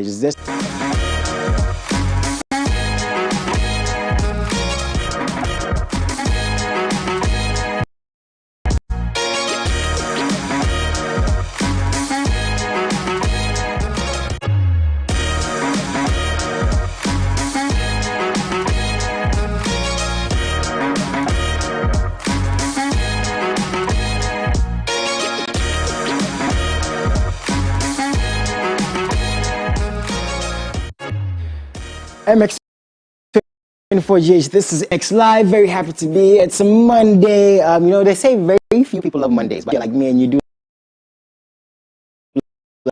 Is this MX24GH? This is X Live. Very happy to be here. It's a Monday. You know, they say very few people love Mondays, but like me and you do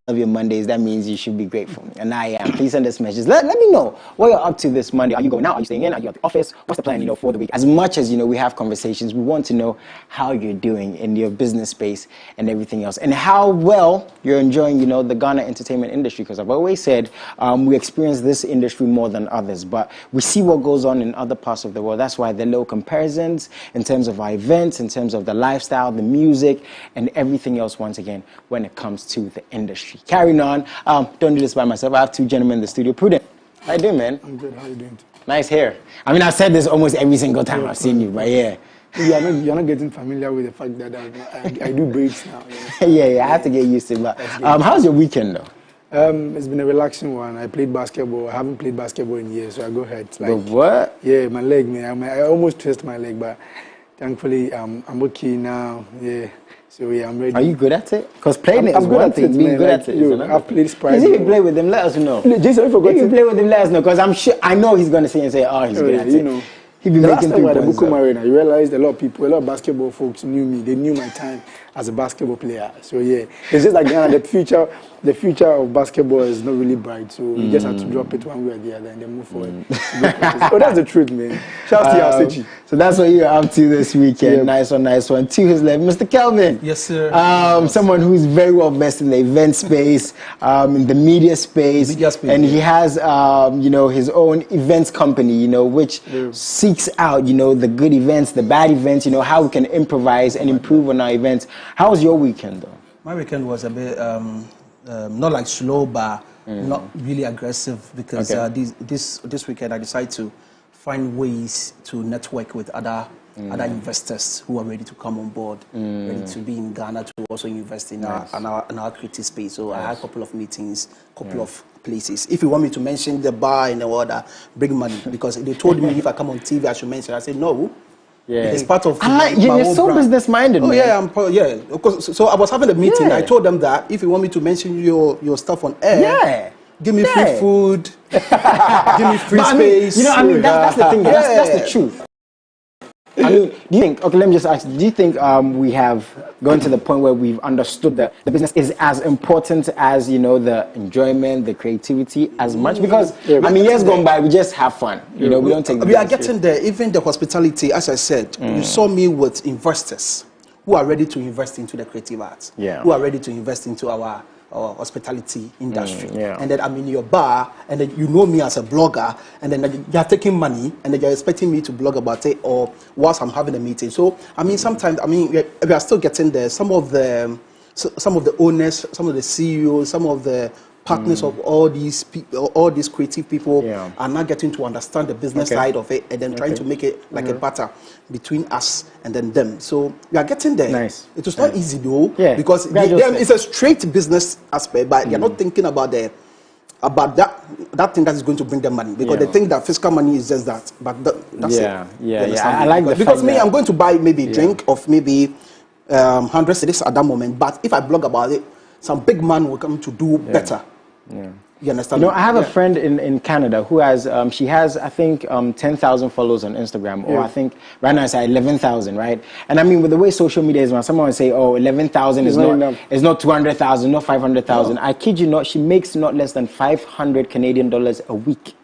love your Mondays. That means you should be grateful, and I am. Please send us messages. Let me know what you're up to this Monday. Are you going out? Are you staying in? Are you at the office? What's the plan, you know, for the week? As much as, you know, we have conversations, we want to know how you're doing in your business space and everything else, and how well you're enjoying, you know, the Ghana entertainment industry. Because I've always said we experience this industry more than others, but we see what goes on in other parts of the world. That's why there are low comparisons in terms of our events, in terms of the lifestyle, the music, and everything else. Once again, when it comes to the industry. Carrying on, don't do this by myself. I have two gentlemen in the studio. Prudent, how you doing, man? I'm good. How you doing? Nice hair. I mean, I've said this almost every single time I've seen you, but yeah. You're not getting familiar with the fact that I do braids now. Yeah, I have to get used to it. But how's your weekend, though? It's been a relaxing one. I played basketball. I haven't played basketball in years, so I go ahead. Like, what? Yeah, my leg, man. I almost twisted my leg, but thankfully I'm okay now. Yeah. So yeah, I'm ready. Are you good at it? Because playing it is one thing, being good at it is another. I've played Sprite. If you play with him, let us know. Jason, if you play with him, let us know. Because I'm sure, I know he's going to say and say, oh, he's good at it. You know. He'd be making 3 points. The last time I Arena, you realized a lot of basketball folks knew me. They knew my time as a basketball player. So yeah, it's just like the future of basketball is not really bright. So you just have to drop it one way or the other and then move forward. Oh, that's the truth, man. Shout out to you, so that's what you're up to this weekend. Yep. Nice one. To his left, Mr. Kelvin. Yes, sir. Someone who's very well versed in the event space, in the media space, and he has, you know, his own events company, you know, which seeks out, you know, the good events, the bad events, you know, how we can improvise and improve on our events. How was your weekend, though? My weekend was a bit, not like slow, but not really aggressive, because this weekend I decided to find ways to network with other investors who are ready to come on board, ready to be in Ghana to also invest in our creative space. So I had a couple of meetings, couple of places. If you want me to mention the bar and the order, bring money, because they told me if I come on TV I should mention. I said no. Yeah, it's part of. You're so business-minded, man. Yeah, so I was having a meeting. Yeah. I told them that if you want me to mention your stuff on air, give me free food, give me free space. You know, I mean, that's the thing. That's the truth. I mean, do you think? Okay, let me just ask. Do you think we have gone to the point where we've understood that the business is as important as, you know, the enjoyment, the creativity as much? Because I mean, years gone by, we just have fun. You know, we don't take. We are getting there. Even the hospitality, as I said, you saw me with investors who are ready to invest into the creative arts. Yeah. Who are ready to invest into our hospitality industry. And then I'm in your bar, and then you know me as a blogger, and then you're taking money, and then you're expecting me to blog about it, or whilst I'm having a meeting. So I mean, sometimes we are still getting there. Some of the owners, some of the CEOs, some of the partners of all these people, all these creative people are now getting to understand the business side of it, and then trying to make it like a battle between us and then them. So we are getting there. Nice. It was not easy though, because them it's a straight business aspect, but they're not thinking about that thing that is going to bring them money, because they think that fiscal money is just that. But that's it. I like the because me, I'm going to buy maybe a drink of maybe 100 cedis at that moment, but if I blog about it, some big man will come to do better. You understand? You know, I have a friend in Canada who has, she has, I think, 10,000 followers on Instagram, or I think right now it's at 11,000, right? And I mean, with the way social media is, when someone would say, oh, 11,000 is not 200,000, not 500,000. I kid you not, she makes not less than 500 Canadian dollars a week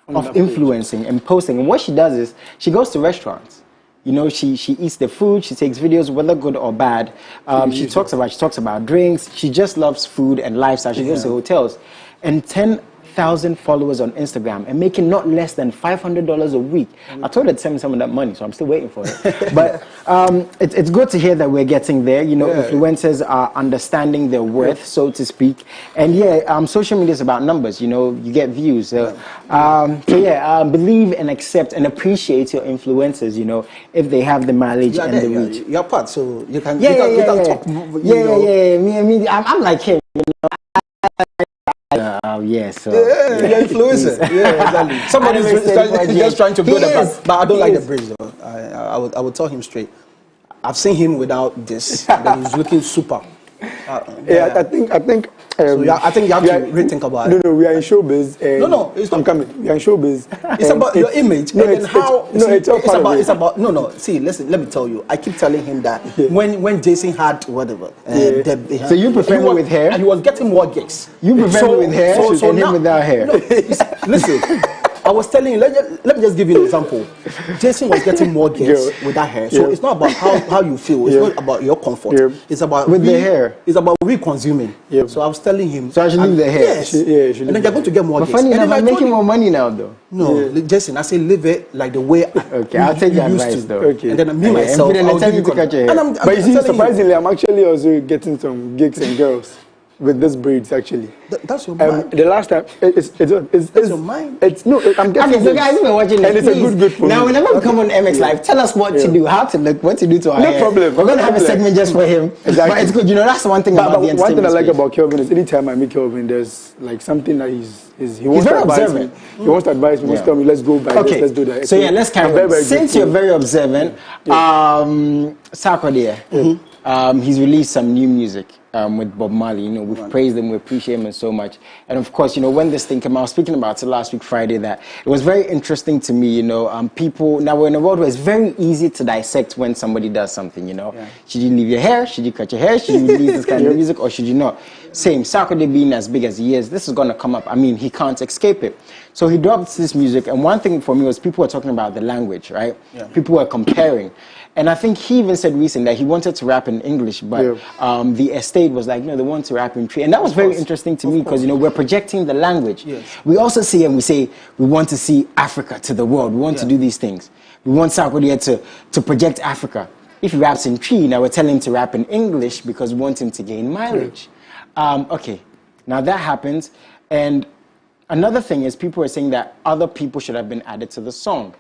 of influencing and posting. And what she does is, she goes to restaurants. You know, she eats the food, she takes videos, whether good or bad. She talks about drinks. She just loves food and lifestyle. She goes to hotels. And 10, 1,000 followers on Instagram and making not less than $500 a week. I told her to send me some of that money, so I'm still waiting for it. But it's good to hear that we're getting there. You know, influencers are understanding their worth, so to speak. And social media is about numbers. You know, you get views. Believe and accept and appreciate your influencers. You know, if they have the mileage and the reach. You're part, so you can. Talk. I'm like him. You know. You're influencer. Exactly. Somebody's just trying to build a brand, but I don't like the bridge though. I would tell him straight. I've seen him without this, and he's looking super. I think. I think you have to rethink about it. No, we are in showbiz. It's I'm coming. We are in showbiz. It's about your image. It's about. No. See, listen. Let me tell you. I keep telling him that when Jason had whatever. So you prefer me with hair? And he was getting more gigs. You prefer me with hair and him without hair? No, listen. I was telling you, let me just give you an example. Jason was getting more gigs with that hair. So it's not about how you feel. It's not about your comfort. It's about with the hair. It's about consuming. So I was telling him. So I should leave the hair. Yes. And then you're going to get more gigs. But funny enough, I'm making more money now though. No, Jason, I say live it like the way I'll take your advice though. Okay. And then me myself, I'll give you cut your hair. But you see, surprisingly, I'm actually also getting some gigs and girls. With this braids, actually. That's your mind. The last time, it's your mind. I'm getting. Okay, so guys, you've been watching this. And it's a good for now, me. whenever we come on MX Live, tell us what to do, how to look, what to do to our hair. No problem. We're going to have a segment just for him. Exactly. But it's good. You know, that's one thing about the entertainment one thing I like space. about Kelvin is anytime I meet Kelvin, there's like something that he wants very to advise observant. me. He wants to advise me. He wants to tell me, let's go by this, let's do that. So let's carry on. Since you're very observant, Sarkodie, he's released some new music with Bob Marley. You know, we've praised him, we appreciate him so much. And of course, you know, when this thing came out, I was speaking about it last week, Friday, that it was very interesting to me, you know, people, now we're in a world where it's very easy to dissect when somebody does something, you know. Should you leave your hair? Should you cut your hair? Should you release this kind of music or should you not? Same, Sarkodie being as big as he is, this is going to come up. I mean, he can't escape it. So he dropped this music, and one thing for me was people were talking about the language, right? People were comparing. And I think he even said recently that he wanted to rap in English, but the estate was like, no, they want to rap in Cree. And that was very interesting to me because, you know, we're projecting the language. We also see and we say, we want to see Africa to the world. We want to do these things. We want Sarkodie to project Africa. If he raps in Cree, now we're telling him to rap in English because we want him to gain mileage. Okay, now that happens. And another thing is people are saying that other people should have been added to the song.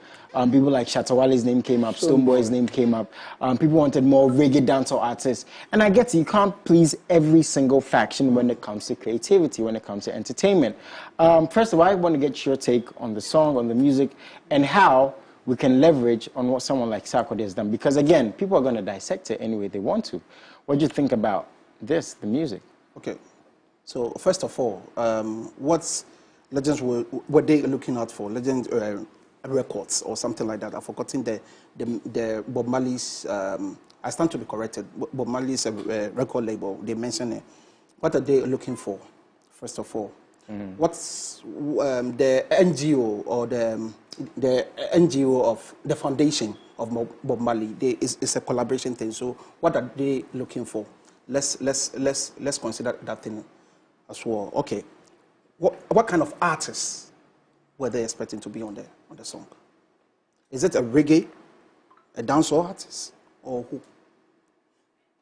People like Shatawale's name came up, Stoneboy's name came up. People wanted more reggae dancehall artists. And I get it, you can't please every single faction when it comes to creativity, when it comes to entertainment. First of all, I want to get your take on the song, on the music, and how we can leverage on what someone like Sarkodie has done. Because again, people are going to dissect it any way they want to. What do you think about this, the music? Okay, so first of all, what's Legends were they looking out for? Legends Records or something like that. I've forgotten the Bob Marley's. I stand to be corrected. Bob Marley's record label. They mentioned it. What are they looking for? First of all, what's the NGO or the NGO of the foundation of Bob Marley? It's a collaboration thing. So what are they looking for? Let's consider that thing as well. Okay, what kind of artists were they expecting to be on the song? Is it a reggae, a dancehall artist, or who?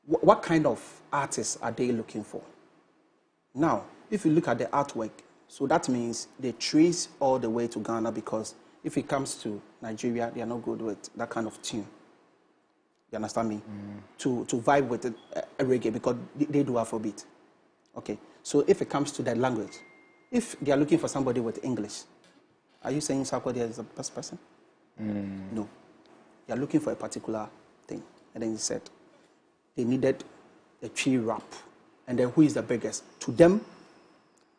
What kind of artists are they looking for? Now, if you look at the artwork, so that means they trace all the way to Ghana because if it comes to Nigeria, they are not good with that kind of tune. You understand me? To vibe with a reggae because they do Afrobeat. Okay, so if it comes to that language, if they are looking for somebody with English, are you saying Sarkodie is the best person? No. They are looking for a particular thing. And then he said they needed a tree rap. And then who is the biggest? To them,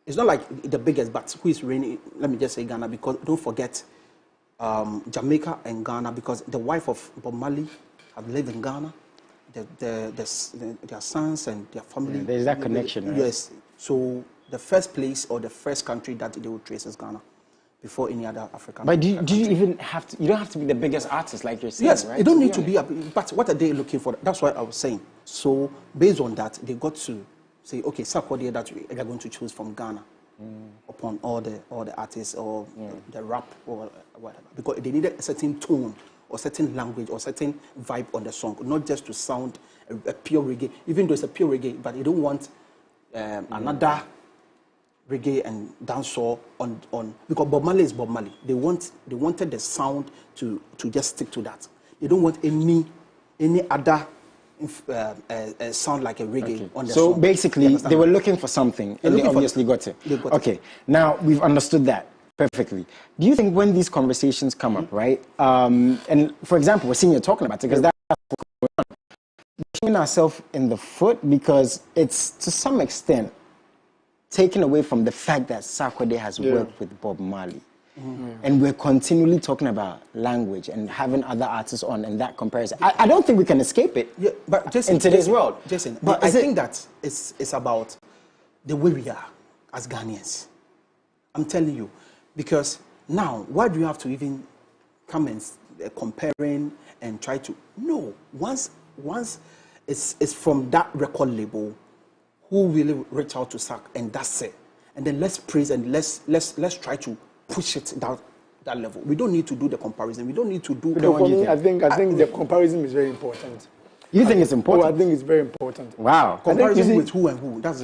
it's not like the biggest, but who is reigning? Let me just say Ghana, because don't forget Jamaica and Ghana, because the wife of Bob Marley have lived in Ghana. Their sons and their family. There's that connection, right? Yes. So the first place or the first country that they would trace is Ghana before any other African. But do you even have to, you don't have to be the biggest artist like you're saying, yes, right? You don't need to be, but what are they looking for? That's what I was saying. So based on that, they got to say, okay, Sarkodie that we are going to choose from Ghana. upon all the artists or the rap or whatever, because they needed a certain tone or certain language or certain vibe on the song, not just to sound a pure reggae, even though it's a pure reggae, but they don't want another reggae and dancehall on because Bob Marley is Bob Marley. They wanted the sound to just stick to that. They don't want any other sound like a reggae on the song. So basically, they were looking for something, and they obviously got it. Okay, now we've understood that perfectly. Do you think when these conversations come up, right, and for example, we're seeing you talking about it, because that's what's going on, we're shooting ourselves in the foot because it's, to some extent, taken away from the fact that Sarkodie has worked with Bob Marley. And we're continually talking about language and having other artists on and that comparison. I don't think we can escape it but Jason, in today's world. Jason, but I think that it's about the way we are as Ghanaians. I'm telling you. Because now, why do you have to even come and comparing and try to... No, once it's from that record label, who will reach out to SAC, and that's it. And then let's praise and let's try to push it down that level. We don't need to do the comparison. We don't need to do... For me, I think the comparison is very important. You think it's important? Oh, I think it's very important. Wow. Comparison with who and who? That's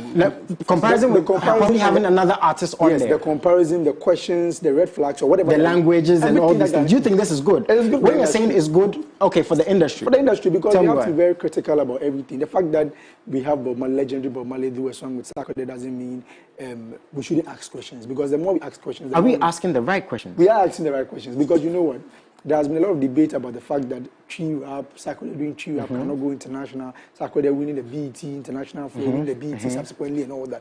comparison with probably having another artist on there. Yes, the comparison, the questions, the red flags, or whatever. The languages and all these things. Do you think this is good? It is good. When you're saying it's good, okay, for the industry. For the industry, because we have to be very critical about everything. The fact that we have Bob Marley, legendary Bob Marley, do a song with Sarkodie doesn't mean we shouldn't ask questions. Because the more we ask questions... Are we asking the right questions? We are asking the right questions. Because you know what? There has been a lot of debate about the fact that tree rap, Sarkodie doing tree rap cannot go international, Sarkodie winning the BET international for winning the BET subsequently and all that.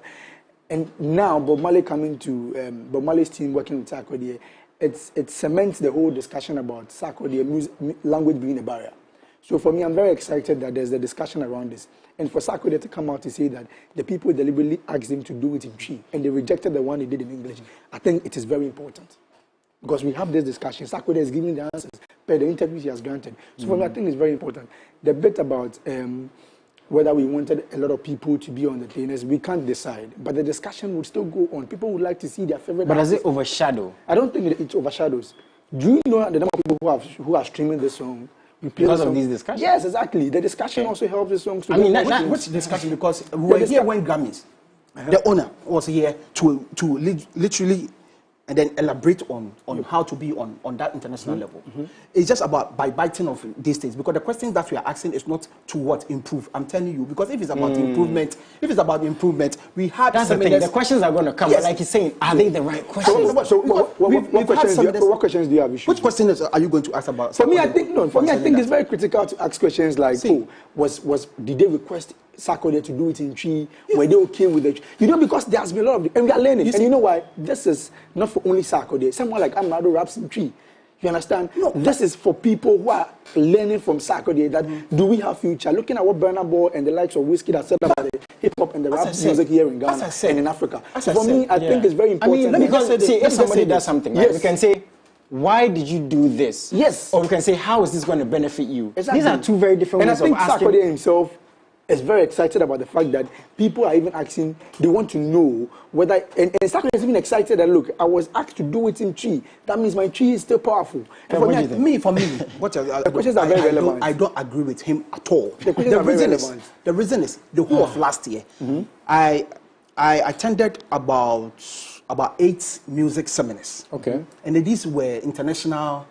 And now Bob Marley coming to Bob Marley's team working with Sarkodie, it cements the whole discussion about Sarkodie language being a barrier. So for me, I'm very excited that there's a discussion around this. And for Sarkodie to come out to say that the people deliberately asked him to do it in tree and they rejected the one he did in English, I think it is very important. Because we have this discussion. Sarkodie is giving the answers per the interviews he has granted. So for me, I think it's very important. The bit about whether we wanted a lot of people to be on the trainers, we can't decide. But the discussion would still go on. People would like to see their favorite But artists. does it overshadow? I don't think it overshadows. Do you know the number of people who are streaming this song? Because of these discussions? Yes, exactly. The discussion also helps the songs to... I mean, which discussion? Because we were here when Grammys. The owner was here to literally... and then elaborate on how to be on that international level. It's just about by biting of these things, because the questions that we are asking is not to what improve. I'm telling you, because if it's about improvement, we had... That's the thing, the questions are going to come, but like you're saying, are they the right questions? What questions do you have? Which questions are you going to ask about? For me, I think it's very critical to ask questions like, did they request Sarkodie to do it in tree? Were they okay with it? You know, because there has been a lot of... And we are learning. And you know why? This is not for only Sarkodie. Someone like Amado raps in tree. You understand? No, this is for people who are learning from Sarkodie that do we have future? Looking at what Burna Boy and the likes of Whiskey that said about the hip-hop and the rap music here in Ghana and in Africa. So for me, I think it's very important. I mean, if somebody does something, right, we can say, why did you do this? Yes. Or we can say, how is this going to benefit you? Exactly. These are two very different ways of asking. And I think Sarkodie himself is very excited about the fact that people are even asking, they want to know whether, and Sarkodie is even excited that, look, I was asked to do it in tree. That means my tree is still powerful. And for me, the questions are very relevant. I don't agree with him at all. The questions are very relevant. The reason is, the whole of last year, I attended about 8 music seminars. Okay. And these were international,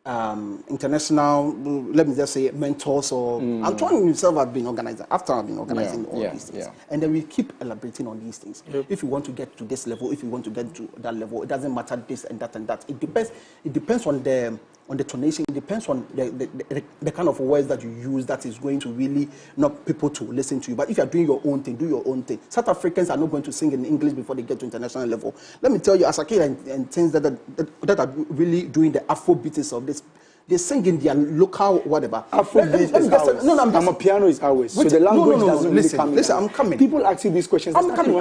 let me just say, mentors or Antoine himself have been organizing all these things. And then we keep elaborating on these things. If you want to get to this level, if you want to get to that level, it doesn't matter this and that and that. It depends on the tonation. It depends on the kind of words that you use that is going to really not people to listen to you. But if you are doing your own thing, do your own thing. South Africans are not going to sing in English before they get to international level. Let me tell you, as a kid and things that are really doing the Afrobeats of this, they sing in their local whatever. Afrobeat is ours. No, I'm a piano is ours. So the language doesn't really come in. Listen, I'm coming. People asking these questions. I'm coming.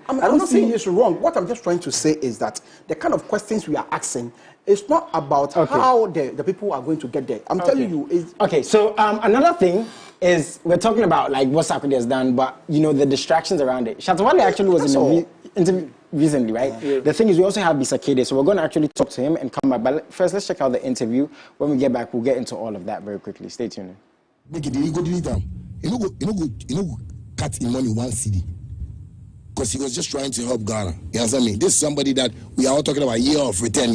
I'm not saying it's wrong. What I'm just trying to say is that the kind of questions we are asking, it's not about how the people are going to get there. I'm telling you. Okay, so another thing is we're talking about like what Sarkodie has done, but you know the distractions around it. Shatta Wale actually was in an interview recently, right? Yeah. The thing is, we also have Bisa Kede, so we're going to actually talk to him and come back. But first, let's check out the interview. When we get back, we'll get into all of that very quickly. Stay tuned. Make it, you go delete them. You know, cut in money one CD. Because he was just trying to help Ghana. You understand me? This is somebody that we are all talking about year of return.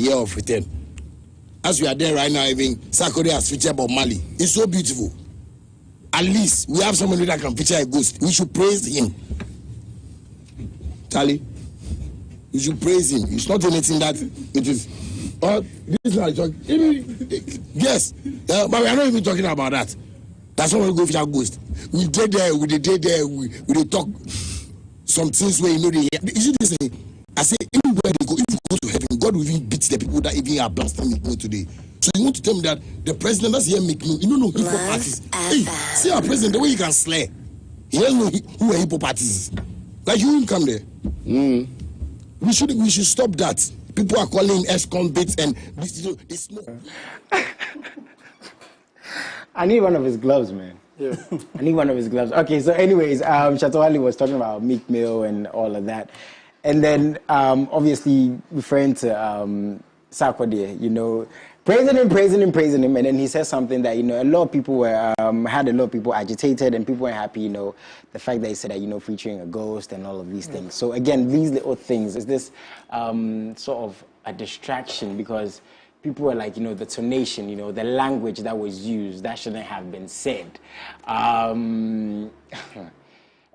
As we are there right now, even Sarkodie has featured about Mali. It's so beautiful. At least we have somebody that can feature a ghost. We should praise him. Charlie, we should praise him. It's not anything that it is. This is not talking. Yes, but we are not even talking about that. That's why we go feature ghost. We did there, we talk some things where you know they. You see this thing? I say anywhere they go, if you go to heaven, God will even beat the people that even are blaspheming me today. So you want to tell me that the president that's here make no, you don't know hip hop artists. Hey, see our president the way he can slay. He doesn't know who are hip hop artists. Like you won't come there. We should stop that. People are calling ex-convicts and they smoke. I need one of his gloves, man. Yeah. I need one of his gloves. Okay, so anyways, Shatta Wale was talking about Meek Mill and all of that. And then obviously referring to Sarkodie, you know, praising him. And then he said something that, you know, a lot of people were, had a lot of people agitated and people weren't happy, you know, the fact that he said that, you know, featuring a ghost and all of these things. So again, these little things, is this sort of a distraction because people were like, you know, the tonation, you know, the language that was used, that shouldn't have been said.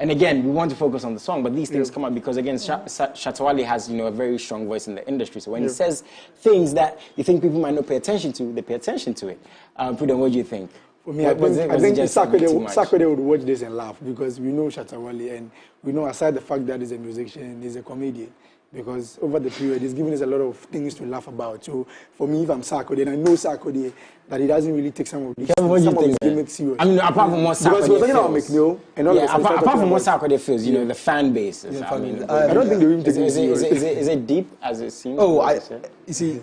And again, we want to focus on the song, but these things come up because, again, Shatta Wale has, you know, a very strong voice in the industry. So when he says things that you think people might not pay attention to, they pay attention to it. Prudence, what do you think? For me, I think Sarkodie would watch this and laugh because we know Shatta Wale and we know aside the fact that he's a musician, he's a comedian. Because over the period, he's given us a lot of things to laugh about. So for me, if I'm Sarkodie, and I know Sarkodie, that he doesn't really take some of these gimmicks serious. I mean, apart from what Sarkodie feels. Because we're talking about McNeil and all apart from what Sarkodie feels, you know, the fan base. I mean, I don't think they really take it serious. Is it deep as it seems? You see,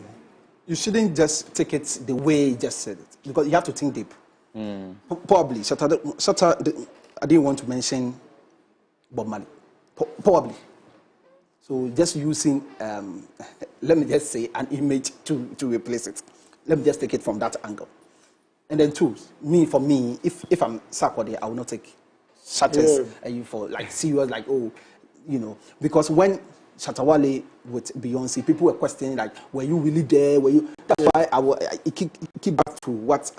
you shouldn't just take it the way he just said it. Because you have to think deep. Probably, Shatta, I didn't want to mention Bob Marley. Probably. So just using, let me just say, an image to replace it. Let me just take it from that angle. And then two, for me, if I'm Sarkodie, I will not take Shatta's for like serious, like, oh, you know, because when Shatta Wale with Beyonce, people were questioning like, were you really there? Were you? That's why I keep back to what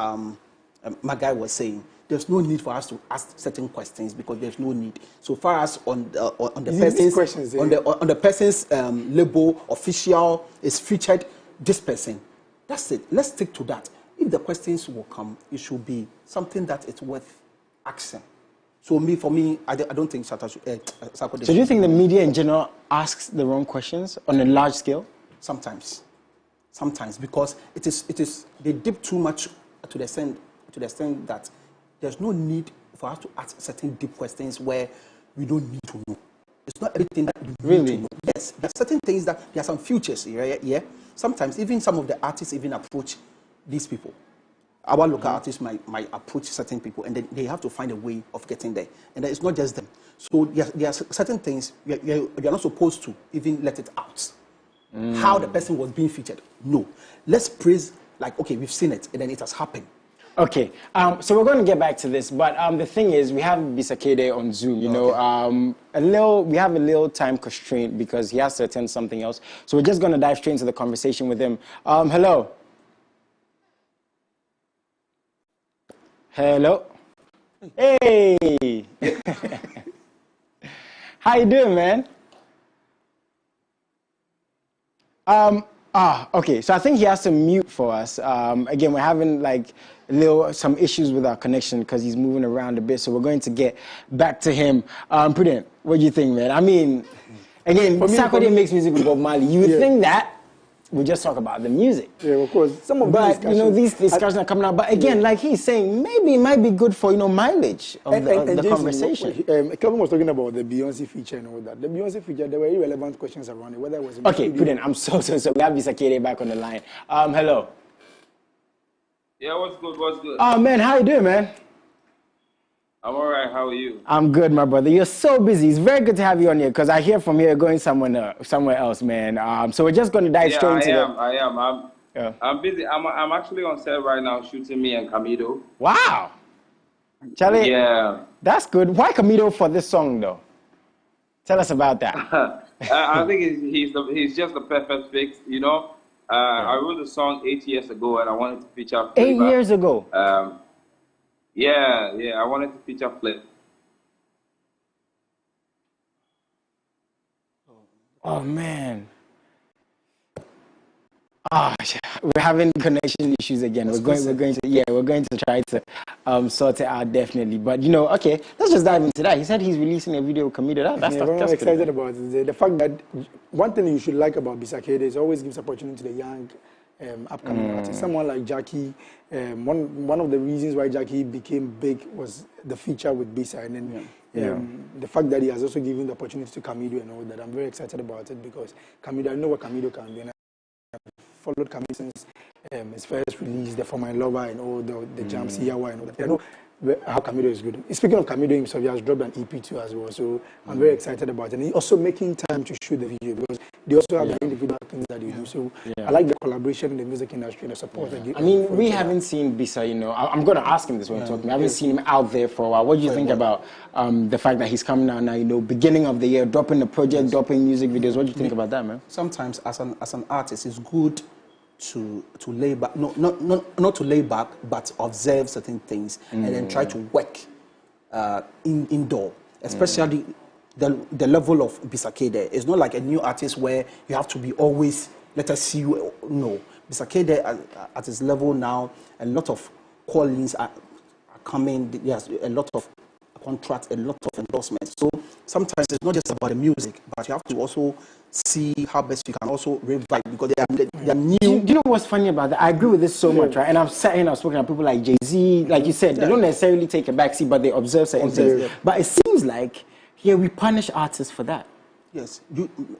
my guy was saying. There's no need for us to ask certain questions because there's no need. So far as on the person's label official is featured this person. That's it. Let's stick to that. If the questions will come, it should be something that is worth asking. So for me, I don't think Sarkodie. So do you think the media in general asks the wrong questions on a large scale? Sometimes because it is they dip too much to the extent that there's no need for us to ask certain deep questions where we don't need to know. It's not everything that you need to know. Yes, there are certain things that there are some futures here. Yeah. Sometimes even some of the artists even approach these people. Our local artists might approach certain people, and then they have to find a way of getting there. And it's not just them. So there are certain things you're not supposed to even let it out. How the person was being featured. No. Let's praise, like, okay, we've seen it, and then it has happened. Okay, so we're going to get back to this, but the thing is, we have Bisa Kede on Zoom, you know, we have a little time constraint because he has to attend something else. So we're just going to dive straight into the conversation with him. Hello. Hello. Hey. How you doing, man? Okay, so I think he has to mute for us. Again, we're having like some issues with our connection because he's moving around a bit, so we're going to get back to him. Prudent, what do you think, man? I mean, again, Sarkodie makes music with Bob Marley. You would think that we just talk about the music. Yeah, of course. These discussions are coming out. But again, like he's saying, maybe it might be good for, you know, mileage of the conversation. Kelvin was talking about the Beyonce feature and all that. The Beyonce feature, there were irrelevant questions around it, whether it was... Okay, Prudent, I'm so. We have Bisa Kede back on the line. Hello. Yeah, what's good? Oh, man, how you doing, man? I'm all right. How are you? I'm good, my brother. You're so busy. It's very good to have you on here because I hear from here going somewhere else, man. So we're just going to dive straight into I am. I'm busy. I'm actually on set right now shooting me and Camido. Wow. Charlie, yeah. That's good. Why Camido for this song, though? Tell us about that. I think he's just the perfect fix, you know. I wrote the song 8 years ago and I wanted to feature Flavor. 8 years ago? Yeah, I wanted to feature Flip. Oh, man. We're having connection issues again. We're going to try to sort it out definitely. But okay, let's just dive into that. He said he's releasing a video with Camido. That's excited about it. The fact that one thing you should like about Bisakede is always gives opportunity to the young upcoming artists. Someone like Jackie. One of the reasons why Jackie became big was the feature with Bisa, and then the fact that he has also given the opportunity to Camido and all that. I'm very excited about it because Camido, I know what Camido can do. And followed Camido since his first release, the For My Lover and all the jams, Yawa and all that. I know how Camido is good. Speaking of Camido himself, he has dropped an EP too as well. So I'm very excited about it. And he's also making time to shoot the video because they also have the individual things that they do. So I like the collaboration in the music industry and the support that I mean, we haven't seen Bisa, I'm going to ask him this when we're talking. I haven't seen him out there for a while. What do you think about the fact that he's coming out now, beginning of the year, dropping the project, dropping music videos? What do you think about that, man? Sometimes as an artist, it's good to lay back, not to lay back, but observe certain things and then try to work indoor, especially the level of Bisakede. It's not like a new artist where you have to be always, let us see you. No, Bisakede at his level now, a lot of callings are coming. Yes, a lot of contracts, a lot of endorsements. So sometimes it's not just about the music, but you have to also see how best you can also revive because they are new. Do you know what's funny about that? I agree with this so much, right? And I've sat here and I've spoken to people like Jay-Z, like you said, they don't necessarily take a backseat, but they observe certain things. Yeah. But it seems like we punish artists for that. Yes.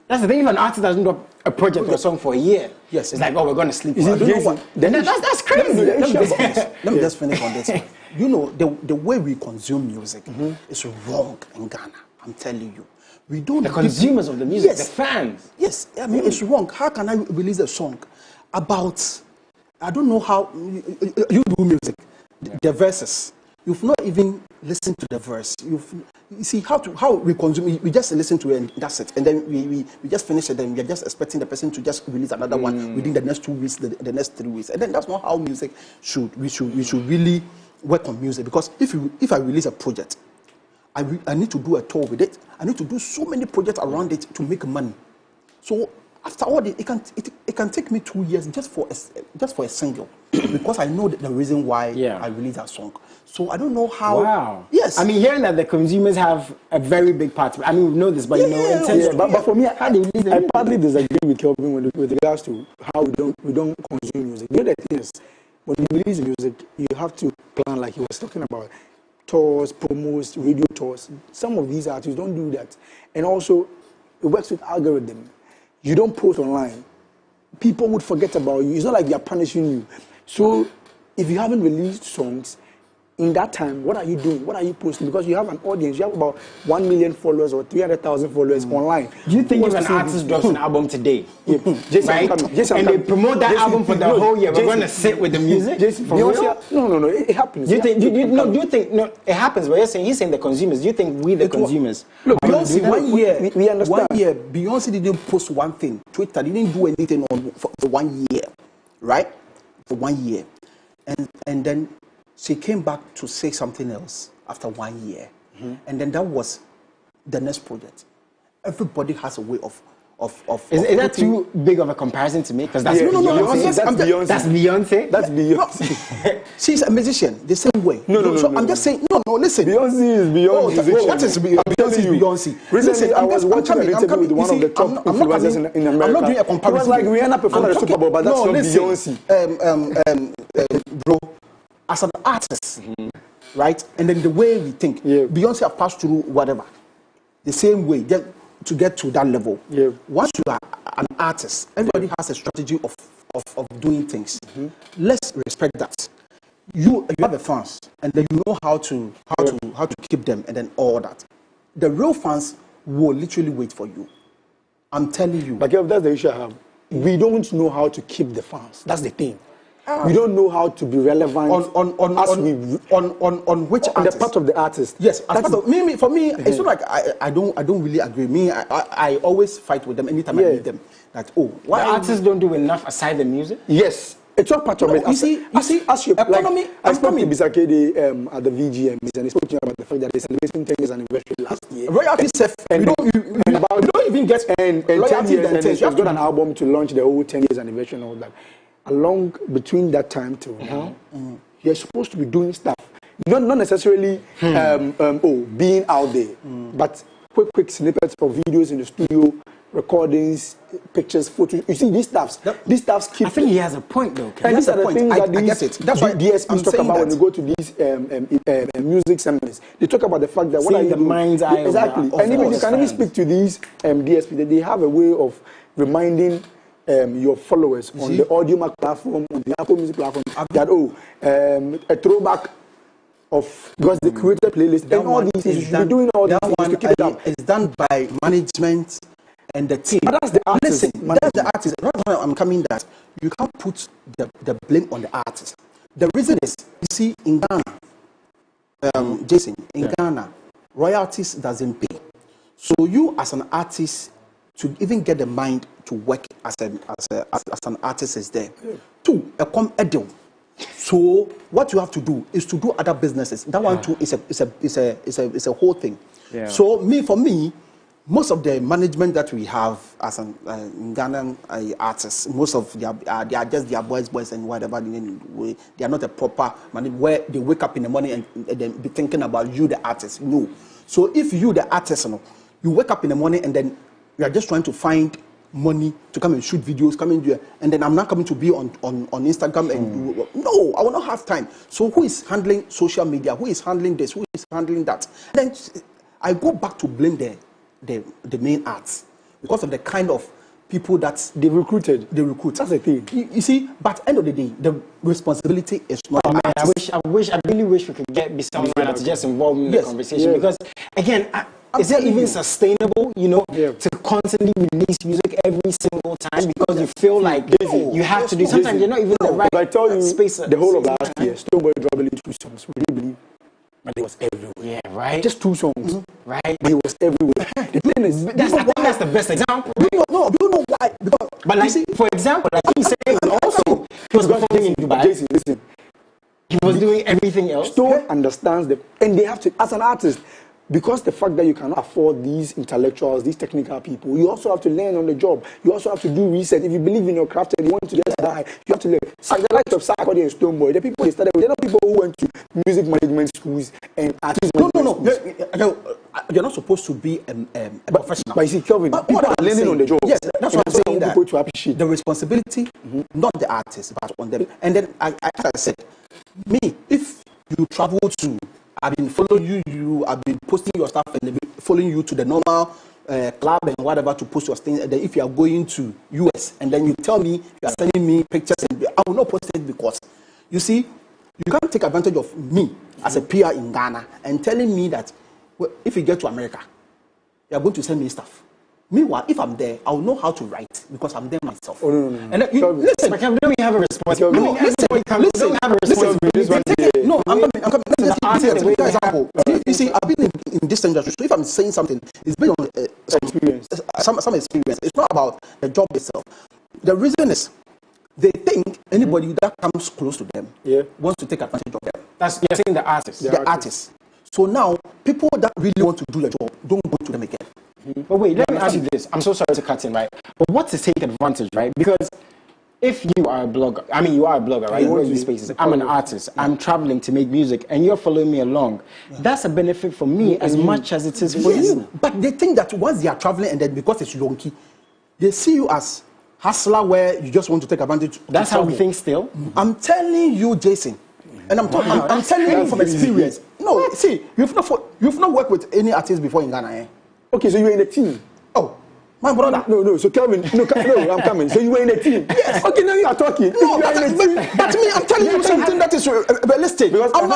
That's the thing. If an artist doesn't drop a project or a song for a year, it's like, we're going to sleep. That's crazy. Let me just finish on this. The way we consume music is wrong in Ghana. I'm telling you. We don't. The consumers of the music, the fans. Yes, I mean, it's wrong. How can I release a song about, I don't know how, you do music, the verses. You've not even listened to the verse. You see how we consume. We just listen to it and that's it. And then we just finish it. And we're just expecting the person to just release another one within the next 2 weeks, the next 3 weeks. And then that's not how music should. We should really work on music because if I release a project, I need to do a tour with it. I need to do so many projects around it to make money. So after all, it can take me 2 years just for a single because I know the reason why I released that song. So I don't know how. Wow. Yes. I mean, hearing that the consumers have a very big part. I mean, we know this, but in terms but for me, I partly disagree with Kelvin with regards to how we don't consume music. The other thing is, when you release music, you have to plan like he was talking about. Tours, promos, radio tours. Some of these artists don't do that. And also, it works with algorithm. You don't post online. People would forget about you. It's not like they're punishing you. So, if you haven't released songs, in that time, what are you doing? What are you posting? Because you have an audience. You have about 1 million followers or 300,000 followers online. Do you think if an artist drops an album today, right? And they promote that album for the whole year, we're going to sit with the music? No, it happens. Do you think, it happens, but he's saying the consumers. Do you think we, the consumers, look, Beyonce, 1 year, we understand. 1 year, Beyonce didn't post one thing. Twitter didn't do anything for 1 year, right? For 1 year. And then she came back to say something else after 1 year. And then that was the next project. Everybody has a way of Is that too big of a comparison to me? Because that's Beyonce. That's Beyonce. That's Beyonce. She's a musician, the same way. I'm just saying, listen. Beyonce is beyond musician. What is Beyonce? Recently, I was watching an interview with one of the top influencers in America. I'm not doing a comparison. It was like Rihanna performed at the Super Bowl, but that's not Beyonce. Bro, as an artist, right? And then the way we think, Beyonce have passed through whatever. The same way, to get to that level. Once you are an artist, everybody has a strategy of doing things. Let's respect that. you have the fans, and then you know how to keep them, and then all that. The real fans will literally wait for you. I'm telling you. But that's the issue I have. We don't know how to keep the fans. That's the thing. We don't know how to be relevant on which on the part of the artist. Yes, for me, it's not like I don't really agree. I always fight with them anytime I meet them. That why artists don't do enough aside the music? Yes. It's all part of it. You see, as you economy. Like, I spoke to Bisakede at the VGM, and he spoke to me about the fact that they're celebrating 10 years anniversary last year. Royalties, you don't even get and 10 years, and they've got an album to launch the whole 10 years anniversary and all that. Along between that time till now, you're supposed to be doing stuff, not necessarily being out there, but quick snippets of videos in the studio, recordings, pictures, photos. You see, these stuffs keep. I think he has a point though. And these are the things that I get it. That's why DSPs talk about when you go to these music seminars. They talk about the fact that what are you the mind's eye exactly, and even you can even speak to these DSPs that they have a way of reminding your followers on the Audiomack platform, on the Apple Music platform, that a throwback of because they created a playlist and all these things. You should be doing all these things to keep it up. It's done by management and the team. But that's the artist. Listen, that's the artist. That's why I'm coming that you can't put the blame on the artist. The reason is, you see, in Ghana, Jason, in Ghana, royalties doesn't pay. So you as an artist, to even get the mind to work as an artist is there. Two, a deal. So what you have to do is to do other businesses. That one too is a whole thing. Yeah. So for me, most of the management that we have as an Ghanaian artists, most of they are just their boys and whatever. They are not a proper management where they wake up in the morning and then be thinking about you, the artist. No. So if you, the artist, you wake up in the morning and then you are just trying to find money to come and shoot videos, come and do, and then I'm not coming to be on Instagram and do. No, I will not have time. So who is handling social media? Who is handling this? Who is handling that? Then I go back to blame the main arts because of the kind of people that they recruited. They recruit. That's the thing. You see, but end of the day, the responsibility is not. Oh, man, I really wish we could get someone to just involve in the conversation because again. Is it even sustainable, to constantly release music every single time because you feel like you have to do? Sometimes you're not even the right I tell you, space. The whole of last year, Stonebwoy dropped only 2 songs. Would you believe? But it was everywhere. Yeah, right. Just 2 songs, right? But it was everywhere. The thing is, I think that's the best example. Do you know why? Because, but like, for example, like he said, also he was performing in Dubai. Jason, listen, he was doing everything else. Stone understands and they have to, as an artist. Because the fact that you cannot afford these intellectuals, these technical people, you also have to learn on the job. You also have to do research. If you believe in your craft and you want to get high, you have to learn. Like the likes of Sarkodie and Stonebwoy, the people they started with, they're not people who went to music management schools and artist management schools. You're not supposed to be a professional. But you see, Kelvin, people are learning on the job. Yes, that's what I'm saying. That people to appreciate the responsibility, not the artist, but on them. And then, as I said, if you travel to, I've been following you, I've been posting your stuff and following you to the normal club and whatever to post your things. And then if you are going to US and then you tell me you are sending me pictures, and I will not post it because, you see, you can't take advantage of me as a PR in Ghana and telling me that if you get to America, you are going to send me stuff. Meanwhile, if I'm there, I will know how to write because I'm there myself. Oh, no. And then listen, don't we have a responsibility? No, listen, have a responsibility. No, I'm coming. Let me give you an example. You see, I've been in this industry, so if I'm saying something, it's based on some experience. It's not about the job itself. The reason is they think anybody that comes close to them wants to take advantage of them. That's you're saying the artists. The artists. So now, people that really want to do the job don't go to them again. But wait, let me ask you this. I'm so sorry to cut in, right? But what to take advantage, right? Because if you are a blogger, you are a blogger, right? You work in these spaces. I'm an artist. I'm traveling to make music, and you're following me along. That's a benefit for me as much as it is for you. But they think that once they are traveling, and then because it's yonky, they see you as hustler, where you just want to take advantage. That's how we think still. I'm telling you, Jason. And I'm telling you from experience. No, see, you've not worked with any artist before in Ghana, eh? Okay, so you're in a team. Oh, My brother. No. So Kelvin, no, I'm coming. So you were in a team. Yes. Okay, now you are talking. No, but me, I'm telling you something that is realistic. Because I'm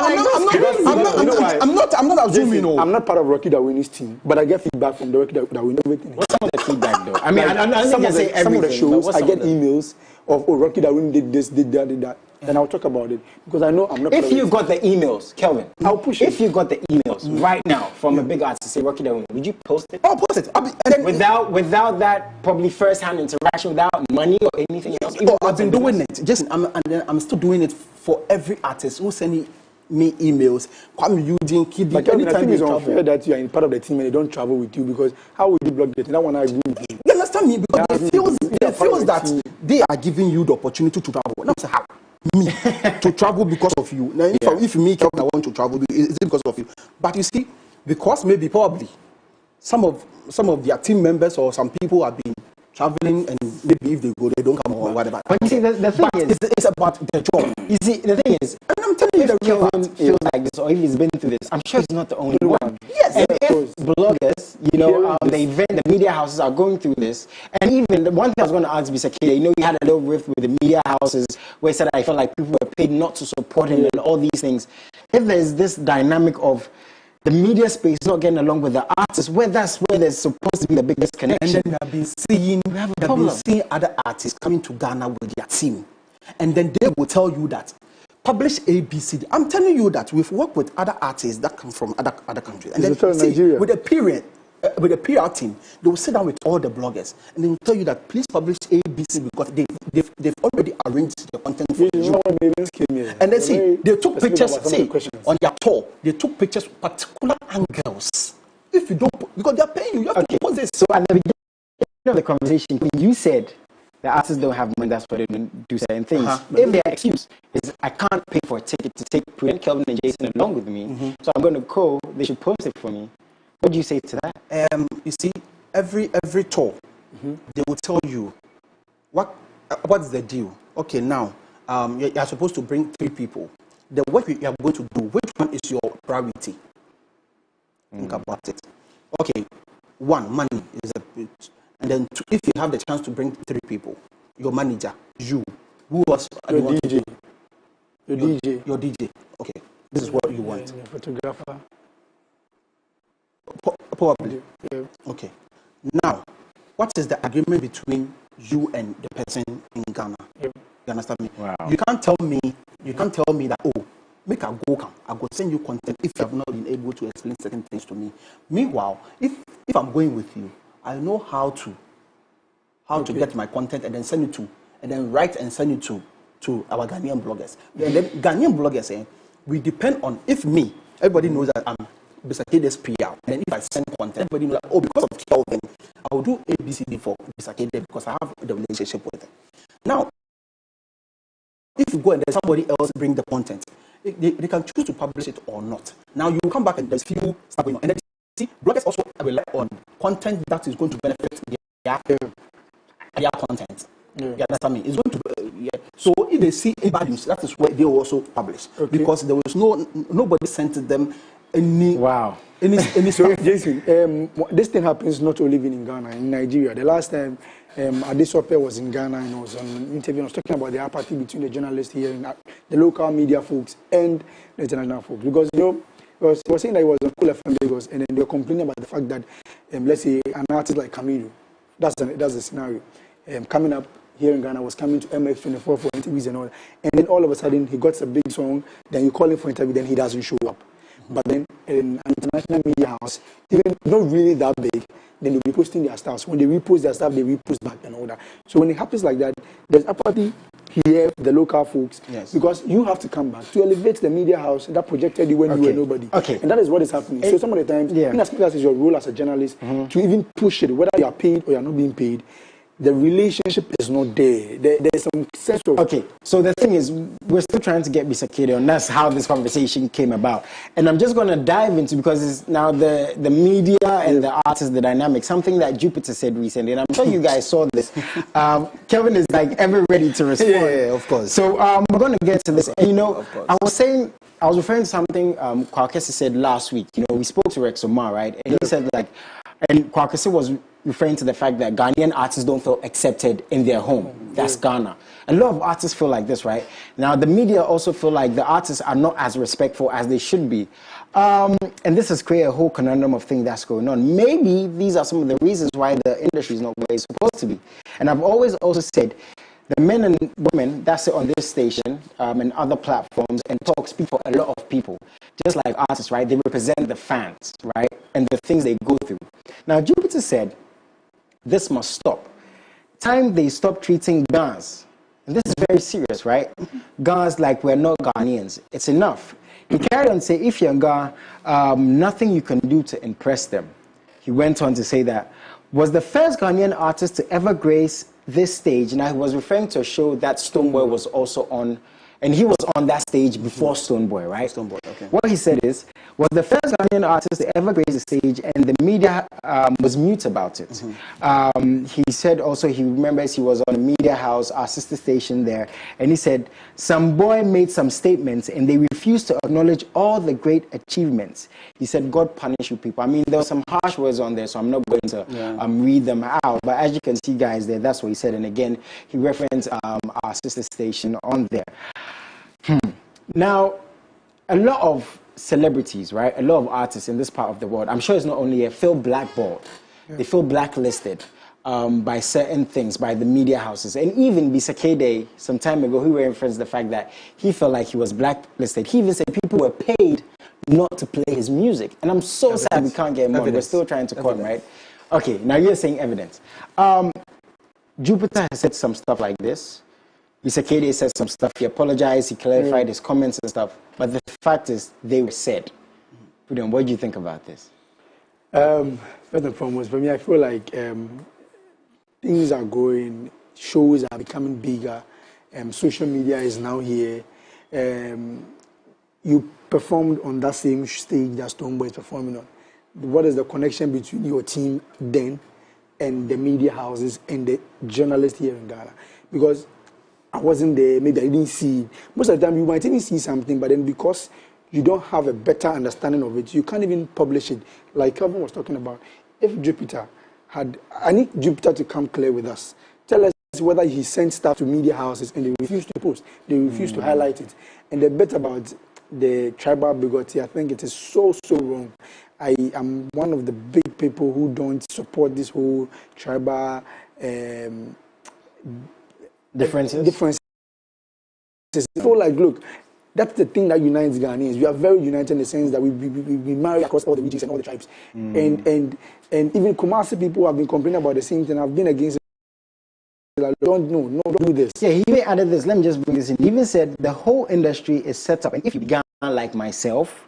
not assuming. I'm not part of Rocky Dawini's team, but I get feedback from the Rocky Dawini. Everything. What's some of the feedback though? I mean, like, I some of the shows, I get emails of Rocky Dawini did this, did that. And I'll talk about it because I know I'm not. If you got the emails, Kelvin, I'll push it. If you got the emails right now from a big artist, say Rocky Dawini, would you post it? I'll post it. Without that probably first-hand interaction, without money or anything else. I've been doing it. Just I'm still doing it for every artist who send me emails. Kwame Eugene, Kiddy. But Kelvin, I think it's unfair that you are in part of the team and they don't travel with you because how would you block it? That one I agree with you. You understand me? Because they feel that they are giving you the opportunity to travel. Now say how? Me to travel because of you. Now, if me, Kelvin, I want to travel, is it because of you? But you see, because maybe probably some of their team members or some people have been traveling and maybe if they go, they don't come or whatever. But you see, the thing is, it's about the job. You see, the thing is, and I'm telling you, if Kelvin feels like this or if he's been through this, I'm sure he's not the only one. Yes, and if bloggers, the event, the media houses are going through this, and even the one thing I was going to ask Bisakida, you had a little rift with the media houses where he said I felt like people were paid not to support him and all these things. If there's this dynamic of the media space not getting along with the artists, where that's where there's supposed to be the biggest connection. And then we have been seeing other artists coming to Ghana with their team, and then they will tell you that publish ABCD. I'm telling you that we've worked with other artists that come from other countries, and then Nigeria. with a PR team, they will sit down with all the bloggers and they will tell you that please publish ABC because they've already arranged the content for you. And then see, they took pictures on their tour. They took pictures particular angles. If you don't, because they are paying you, you have to post this. So at the beginning of the conversation, you said the artists don't have money, that's why they don't do certain things. If their excuse is I can't pay for a ticket to take Prudent, Kelvin, and Jason along with me, so I'm going to go, they should post it for me. What do you say to that? You see, every tour, they will tell you what's the deal. Okay, now you're supposed to bring 3 people. The work you are going to do, which one is your priority? Think about it. Okay, 1, money is a bit, and then 2, if you have the chance to bring 3 people, your manager, you, who else? Your DJ. Your DJ. Okay, this is what you want. Your photographer. Probably. Yeah. Okay. Now, what is the agreement between you and the person in Ghana? Yeah. You understand me? Wow. You can't tell me that, make a go I go send you content if you have not been able to explain certain things to me. Meanwhile, if I'm going with you, I know how to get my content and then send it to, and then write and send it to our Ghanaian bloggers. And then Ghanaian bloggers, we depend on, everybody knows that I'm Bisakide's PR. And if I send content, everybody knows that, because of Kelvin, I will do ABCD for Bisakide because I have the relationship with him. Now, if you go and then somebody else bring the content, they can choose to publish it or not. Now, you will come back and there's few stuff going on. And then, see, bloggers also rely on content that is going to benefit their content. Yeah. You understand me? It's going to So if they see bad news, that is where they will also publish. Okay. Because there was nobody sent them any. Wow. Any so, Jason, this thing happens not only in Ghana, in Nigeria. The last time Adesope was in Ghana and was on an interview, I was talking about the apathy between the journalists here and the local media folks and the international folks. Because, he was saying that he was on Cool FM Lagos, and then they were complaining about the fact that, let's say, an artist like Camilo, that's the scenario, coming up here in Ghana, was coming to MX24 for interviews and all that. And then all of a sudden, he got a big song, then you call him for interview, then he doesn't show up. But then in an international media house, even not really that big, then they'll be posting their stuff. So when they repost their stuff, they repost back and all that. So when it happens like that, there's apathy here, the local folks, because you have to come back to elevate the media house that projected you when you were nobody. Okay. And that is what is happening. So some of the times, in as much as it's your role as a journalist, to even push it, whether you are paid or you are not being paid, the relationship is not there. There's some sense of... Okay, so the thing is, we're still trying to get Bisakide, and that's how this conversation came about. And I'm just going to dive into, because it's now the media and the artists, the dynamic, something that Jupiter said recently, and I'm sure you guys saw this. Kelvin is like ever ready to respond. Yeah, of course. So we're going to get to this. And I was referring to something Kwakese said last week. We spoke to Rex Omar, right? And he said and Kwakese was referring to the fact that Ghanaian artists don't feel accepted in their home. That's Ghana. A lot of artists feel like this, right? Now, the media also feel like the artists are not as respectful as they should be. And this has created a whole conundrum of things that's going on. Maybe these are some of the reasons why the industry is not where it's supposed to be. And I've always also said, the men and women that sit on this station and other platforms and speak for a lot of people, just like artists, right? They represent the fans, right? And the things they go through. Now, Jupiter said, this must stop. Time they stop treating Ghans, and this is very serious, right? Ghans like we're not Ghanaians. It's enough. He carried on to say, if you're Ghana, nothing you can do to impress them. He went on to say that, was the first Ghanaian artist to ever grace this stage, and I was referring to a show that Stonebwoy was also on, and he was on that stage before Stonebwoy, right? Stonebwoy, okay. What he said is, was the first Ghanaian artist to ever grace the stage, and the media was mute about it. He said also he remembers he was on a media house, our sister station there, and he said, some boy made some statements, and they refused to acknowledge all the great achievements. He said, God punish you people. I mean, there were some harsh words on there, so I'm not going to read them out, but as you can see, guys, there, that's what he said, and again, he referenced our sister station on there. Now, a lot of celebrities, right? A lot of artists in this part of the world, I'm sure it's not only here, feel blackballed. They feel blacklisted by certain things, by the media houses. And even Bisa Kede, some time ago, he referenced the fact that he felt like he was blacklisted. He even said people were paid not to play his music. And I'm so sad we can't get him on. We're still trying to call him, right? Okay, now you're saying evidence. Jupiter has said some stuff like this. Mr. Kede said some stuff. He apologized. He clarified his comments and stuff. But the fact is, they were said. Pudium, what do you think about this? First and foremost, for me, I feel like things are going, shows are becoming bigger. Social media is now here. You performed on that same stage that Stonebwoy is performing on. What is the connection between your team then and the media houses and the journalists here in Ghana? Because I wasn't there, maybe I didn't see it. Most of the time, you might even see something, but then because you don't have a better understanding of it, you can't even publish it. Like Kelvin was talking about, if Jupiter had, I need Jupiter to come clear with us. Tell us whether he sent stuff to media houses and they refuse to post, they refuse to highlight it. And the bit about the tribal bigotry, I think it is so wrong. I am one of the big people who don't support this whole tribal differences. I feel like, look, that's the thing that unites Ghanaians. We are very united in the sense that we marry across all the regions and all the tribes. And even Kumasi people have been complaining about the same thing. I've been against it. Like, don't do this. Yeah, he even added this. Let me just bring this in. He even said the whole industry is set up. And if you began like myself,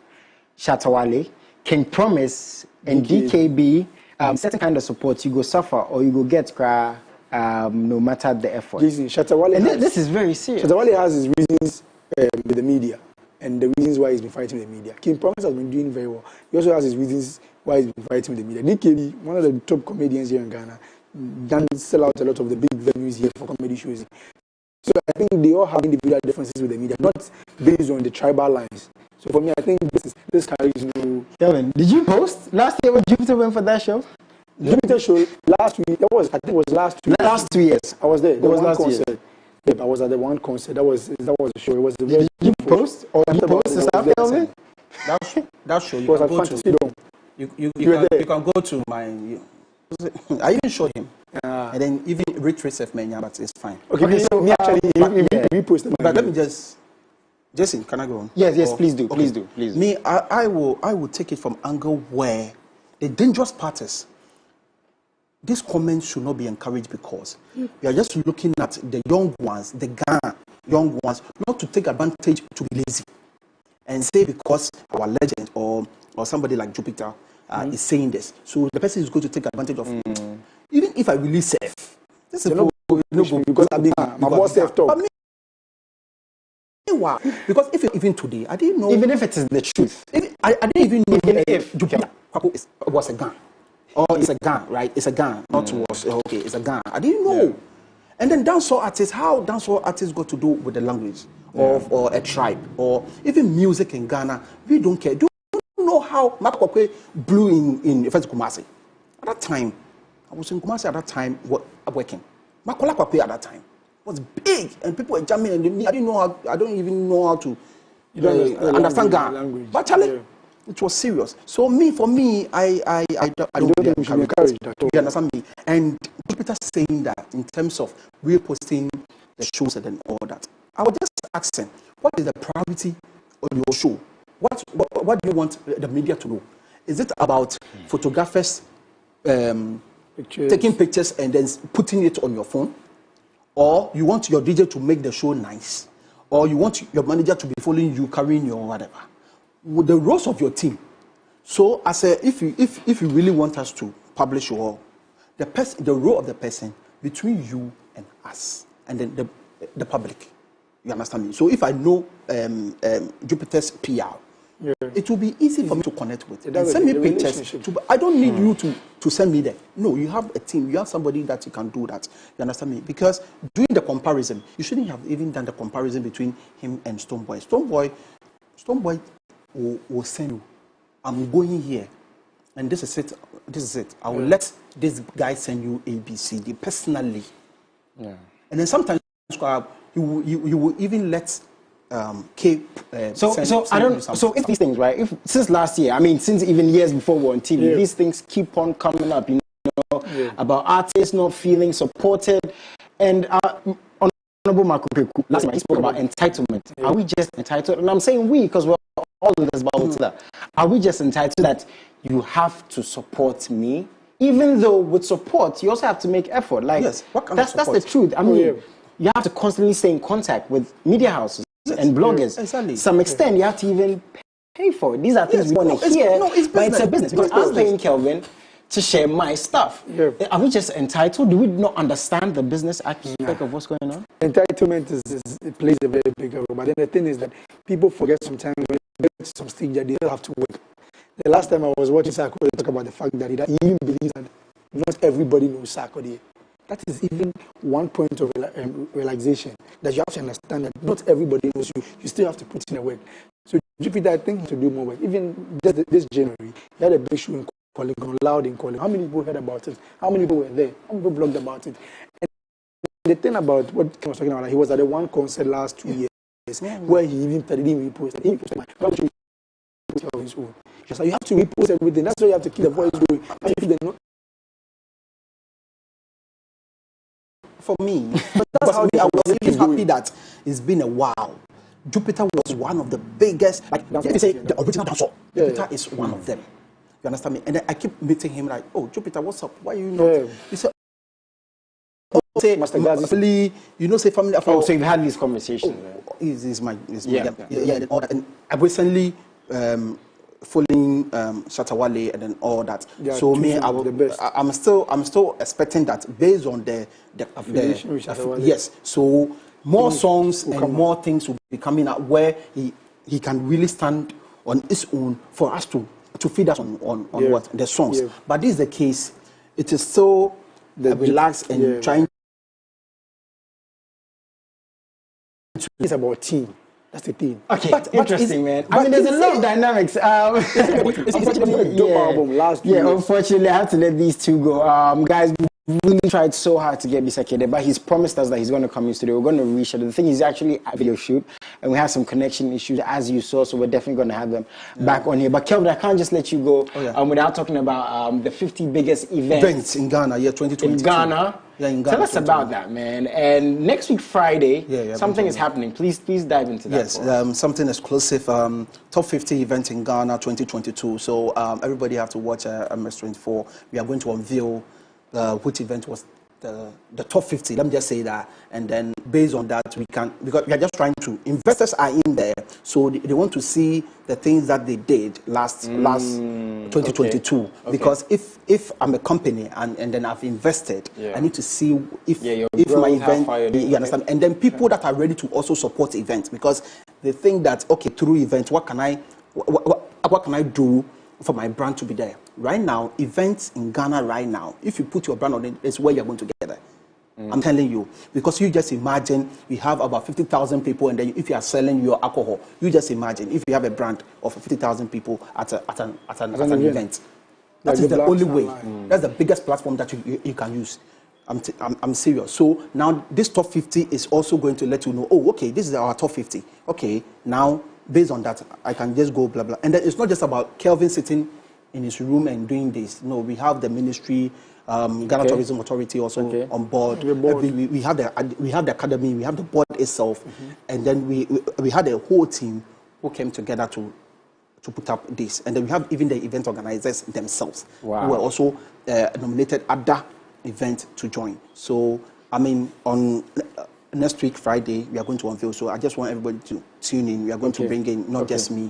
Shatawale, King Promise, and DKB, certain kind of support, you go suffer or you go get cry. No matter the effort. Shatawale and this is very serious. Shatawale has his reasons with the media and the reasons why he's been fighting with the media. King Promise has been doing very well. He also has his reasons why he's been fighting with the media. DKB, one of the top comedians here in Ghana, done sell out a lot of the big venues here for comedy shows. So I think they all have individual differences with the media, not based on the tribal lines. So for me, I think this carries no. Kelvin, did you post last year when Jupiter went for that show? Jupiter show last week. I think it was last 2 years. Last 2 years. I was there. There was last concert. year. Yeah, I was at the one concert. That was the show. It was the Did you post or you post the stuff, Kelvin? That show you was can at go Fantasy to. Dome. You can go to my. I even showed him, and then even retrace of mania, but it's fine. Okay, so me actually we posted. But let me just. Jason, can I go on? Yes, please do. Okay. Please do. Me, I will take it from angle where the dangerous part is. These comments should not be encouraged because we are just looking at the young ones, the Ghana young ones, not to take advantage to be lazy and say because our legend or somebody like Jupiter is saying this, so the person is going to take advantage of it. Even if I really safe, this is because my boss self talk. Because if even today, I didn't know. Even if it is the truth, I didn't even know if Jupiter was a gun. Oh, it's a gun, right? It's a gun, not was okay. It's a gun. I didn't know. Yeah. And then dancehall artists, how dancehall artists got to do with the language of or a tribe or even music in Ghana? We don't care. Do you know how Makokwe blew in Kumasi at that time? I was in Kumasi at that time working. Makola Kwape at that time was big, and people were jamming, and I didn't know how. I don't even know how to understand Ghana. But Charlie, it was serious. So for me, I don't encourage that. You understand me? And Jupiter saying that in terms of reposting the shows and all that. I was just asking, what is the priority on your show? What do you want the media to know? Is it about photographers taking pictures and then putting it on your phone? Or you want your DJ to make the show nice? Or you want your manager to be following you, carrying you or whatever? With the roles of your team. So I say, if you really want us to publish your the role of the person between you and us, and then the public. You understand me? So if I know Jupiter's PR, it will be easy for me to connect with. And send me pictures. I don't need you to send me them. No, you have a team. You have somebody that you can do that. You understand me? Because doing the comparison, you shouldn't have even done the comparison between him and Stonebwoy. Stonebwoy will send you, I'm going here, and this is it. I will let this guy send you ABCD personally. Yeah. And then sometimes you will even let So I don't. So if these things, right? If since last year, I mean, since even years before we're on TV, these things keep on coming up. You know, about artists not feeling supported, and Honorable Marco Peku last time he spoke about entitlement. Are we just entitled? And I'm saying we because we're all in this bubble together. Are we just entitled that you have to support me? Even though with support, you also have to make effort. Like that's the truth. I mean, you have to constantly stay in contact with media houses and bloggers. Exactly. Some extent, you have to even pay for it. These are things we want to hear, but it's a business. Because I'm paying Kelvin to share my stuff. Are we just entitled? Do we not understand the business aspect of what's going on? Entitlement it plays a very big role. But then the thing is that people forget sometimes when they get to some stage that they have to work. The last time I was watching Sarkodie talk about the fact that he even believes that not everybody knows Sarkodie. That is even one point of realization that you have to understand that not everybody knows you. You still have to put in the work. So Jupiter, I think, to do more work. Even this January, he had a big show in Calling, loud in Calling. How many people heard about it? How many people were there? How many people blogged about it? And the thing about what Ken was talking about, he was at the one concert last 2 years where he even didn't repost it. He posted my of his own. Just like you have to repost everything. That's why you have to keep the voice going. For me, but that's how I was even happy that it's been a while. Jupiter was one of the biggest, like they say, the original dancer. Jupiter is one of them. You understand me? And then I keep meeting him like, oh, Jupiter, what's up? Why are you not? He said, say, Master family, you know, say family. Oh, so you've had these conversations. He's my and all that. And I recently following Shatawale and then all that. So me, I'm still expecting that based on the affiliation with Shatawale. Yes. So more songs and more things will be coming out where he can really stand on his own for us to feed us on what the songs. But this is the case. It is so relaxed and trying. It's about team. That's the thing. Okay, interesting, man. I mean, there's a lot of dynamics. Unfortunately, I have to let these two go. Guys, we really tried so hard to get Bisakede, but he's promised us that he's going to come in studio. We're going to reschedule. The thing is actually a video shoot, and we have some connection issues, as you saw, so we're definitely going to have them back on here. But Kelvin, I can't just let you go without talking about the 50 biggest events in Ghana, 2022. In Ghana. Yeah, in Ghana. Tell us about that, man. And next week, Friday, something is happening. Please dive into that. Yes, something exclusive. Top 50 event in Ghana 2022. So everybody have to watch MS24. We are going to unveil which event was the top 50. Let me just say that. And then based on that, we can, because we are just trying to, investors are in there. So they want to see the things that they did last 2022. Okay. Because if I'm a company and then I've invested, I need to see if my event, you understand? And then people that are ready to also support events, because they think that, okay, through events, what can I do for my brand to be there? Right now, events in Ghana right now, if you put your brand on it, it's where you're going to get there. I'm telling you, because you just imagine we have about 50,000 people, and then if you are selling your alcohol, you just imagine if you have a brand of 50,000 people at an event. That is the only way. That's the biggest platform that you can use. I'm serious. So now this top 50 is also going to let you know, oh, okay, this is our top 50. Okay, now based on that, I can just go blah, blah. And then it's not just about Kelvin sitting in his room and doing this. No, we have the ministry, Ghana Tourism Authority also on board. We have the academy, we have the board itself, and then we had a whole team who came together to put up this. And then we have even the event organizers themselves who were also nominated at that event to join. So, I mean, on next week, Friday, we are going to unveil. So I just want everybody to tune in. We are going to bring in not just me,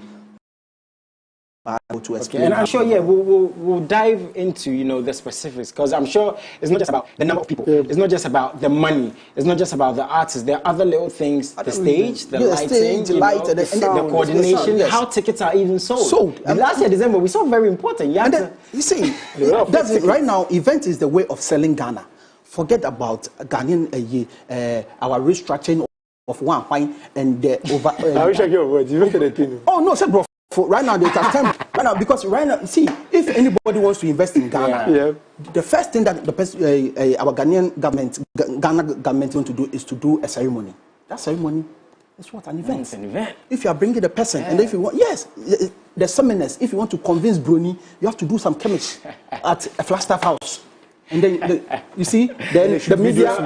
to explain. And I'm sure, we'll dive into, the specifics, because I'm sure it's not just about the number of people. It's not just about the money. It's not just about the artists. There are other little things, the stage, the lighting, the coordination, how tickets are even sold. Last year, December, we saw very important. You see, that's it. Right now, event is the way of selling Ghana. Forget about Ghanaian, our restructuring of one wine and over. I wish I could avoid you. Look at the thing. Oh, no, sir, bro. For right now, there's time. Right now, because right now, see, if anybody wants to invest in Ghana, the first thing that our Ghanaian government, Ghana government want to do is to do a ceremony. That ceremony is what? An event. It's an event. If you are bringing the person, and if you want, the seminars. If you want to convince Bruni, you have to do some chemistry at a Flagstaff house. And then you see, then the media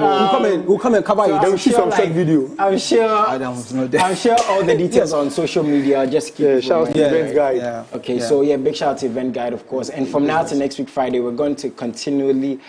will come and cover it. They will shoot some short video. I'm sure all the details on social media. Just keep shout out to Event Guide. Okay, so big shout out to Event Guide, of course. And from now to next week Friday, we're going to continually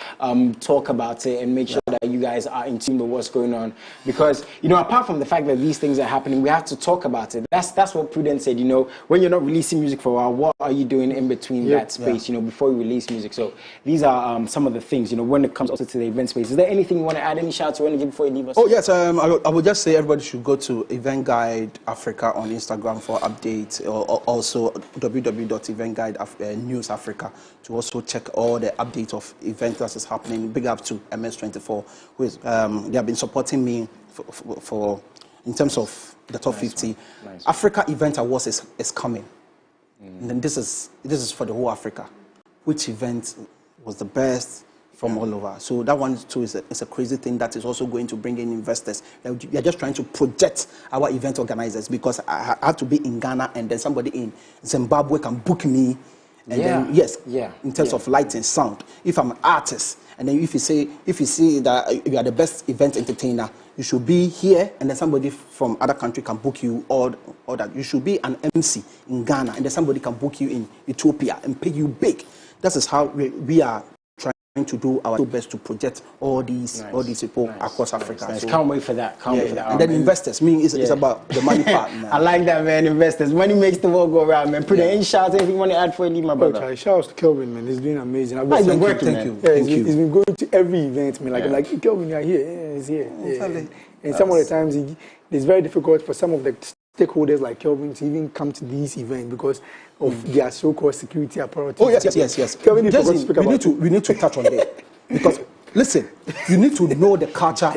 talk about it and make sure that you guys are in tune with what's going on. Because apart from the fact that these things are happening, we have to talk about it. That's what Prudence said. When you're not releasing music for a while, what are you doing in between that space? Before you release music. So these are some of the things, when it comes also to the event space. Is there anything you want to add, any shouts you want to give before you leave us? Oh, yes, I would just say everybody should go to Event Guide Africa on Instagram for updates, or also www.eventguide News Africa to also check all the updates of events that is happening. Big up to MS24, who is, they have been supporting me for in terms of the top 50. Nice. Africa Event Awards is coming. And then this is for the whole Africa. Which event was the best from all over? So that one too is a crazy thing that is also going to bring in investors. We are just trying to project our event organizers, because I have to be in Ghana and then somebody in Zimbabwe can book me. And then in terms of light and sound, if I'm an artist, and then if you see that you are the best event entertainer, you should be here, and then somebody from other country can book you, or that you should be an MC in Ghana, and then somebody can book you in Ethiopia and pay you big. That is how we are trying to do our best to project all these people across Africa. Nice. So, can't wait for that. And then investors, it's about the money part. Man. I like that, man. Investors, money makes the world go around, man. Put any shout anything you want to add for you, my brother. Shout out to Kelvin, man. He's doing amazing. He's been working, thank you. He's been going to every event, man. Like Kelvin, you're here. Yeah, he's here. And some of the times it's very difficult for some of the stakeholders like Kelvin to even come to these events because of their so-called security apparatus. Oh yes. Kelvin, we need to touch on that, because listen, you need to know the culture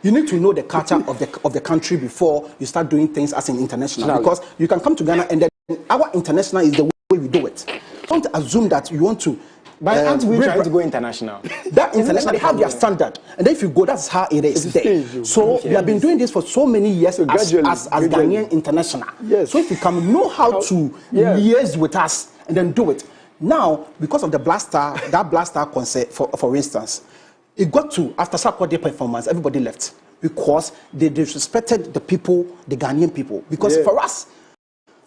you need to know the culture of the country before you start doing things as an international. Because you can come to Ghana and then our international is the way we do it. Don't assume that you want to. But aren't we trying to go international? That international, they have their standard. And then if you go, that's how it is there. So we have been doing this for so many years as Ghanaian international. Yes. So if you can know how to liaise with us and then do it. Now, because of the that Blaster concert, for instance, it got to, after Saturday performance, everybody left. Because they disrespected the people, the Ghanaian people. Because for us,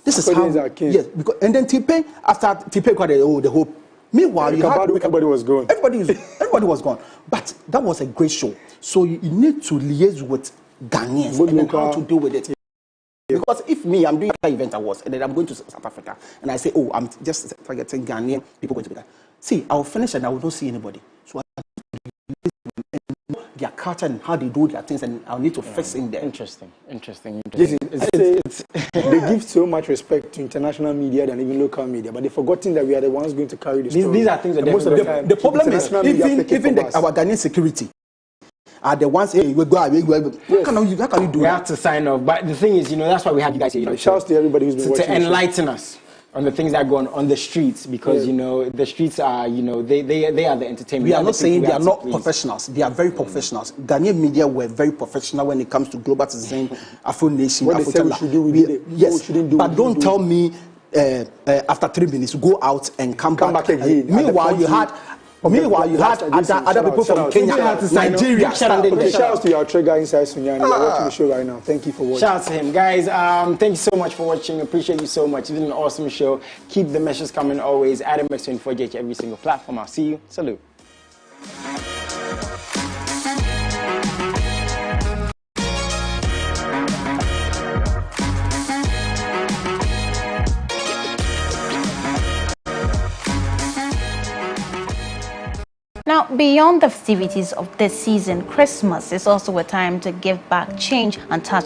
this is how... Yes, because, and then T-Pain, after T-Pain got the whole... Meanwhile, everybody was gone. Everybody was gone. But that was a great show. So you need to liaise with Ghanaians and then how to deal with it. Because if I'm doing an event awards and then I'm going to South Africa and I say, oh, I'm just targeting Ghanaian people going to be there. See, I'll finish and I will not see anybody. So I know their culture and how they do their things, and I'll need to fix in there. Interesting. They give so much respect to international media than even local media, but they've forgotten that we are the ones going to carry the story. These are things that most of the time. The problem is even our Ghanaian security are the ones. Hey, we go. How can you do that? We have to sign off. But the thing is, that's why we have you guys here. Shouts to everybody who's been watching. To enlighten us. on the things that go on the streets, because you know the streets are, you know, they are the entertainment. We are not saying they are not professionals. They are very professionals. Ghanaian media were very professional when it comes to global citizen, Afro Nation, What they said we should do, yes, but don't tell me after 3 minutes go out and come back again. Meanwhile, you had other people from Kenya, Nigeria. Shout out to your trigger inside Sunyani. I'm watching the show right now. Thank you for watching. Shout out to him, guys. Thank you so much for watching. Appreciate you so much. It's been an awesome show. Keep the messages coming always. Adam X24JH every single platform. I'll see you. Salute. Now, beyond the festivities of this season, Christmas is also a time to give back, change, and touch